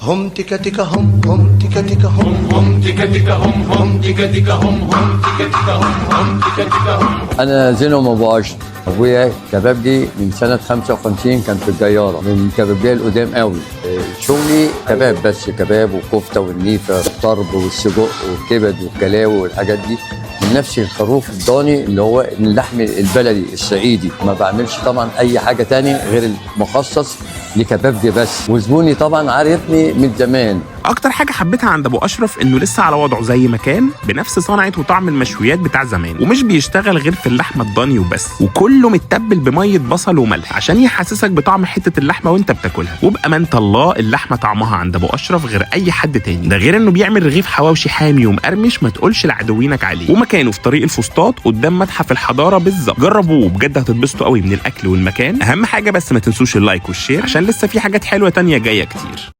هم تيكا تيكا هم تيكا تيكا هم تيكا تيكا هم تيكا تيكا هم تيكا تيكا هم تيكا تيكا هم. أنا زينو مباشر، أبويا كبابجي من سنة 55 كان في الجيارة، من كبابجية القدام قوي. شغلي كباب، بس كباب وكفتة والنيفة والطرب والسجق والكبد والكلاوي والحاجات دي من نفس الخروف الضاني اللي هو اللحم البلدي الصعيدي. ما بعملش طبعا أي حاجة تاني غير المخصص لكبابجي بس، وزبوني طبعا عارفني من زمان. اكتر حاجه حبيتها عند ابو اشرف انه لسه على وضعه زي ما كان، بنفس صنعه وطعم المشويات بتاع زمان، ومش بيشتغل غير في اللحمه الضاني وبس، وكله متبل بميه بصل وملح عشان يحسسك بطعم حته اللحمه وانت بتاكلها. وبامانه الله اللحمه طعمها عند ابو اشرف غير اي حد تاني، ده غير انه بيعمل رغيف حواوشي حامي ومقرمش ما تقولش لعدوينك عليه. ومكانه في طريق الفسطاط قدام متحف الحضاره بالظبط. جربوه بجد هتتبسطوا قوي من الاكل والمكان. اهم حاجه بس ما تنسوش اللايك والشير عشان لسه في حاجات حلوه تانية جايه كتير.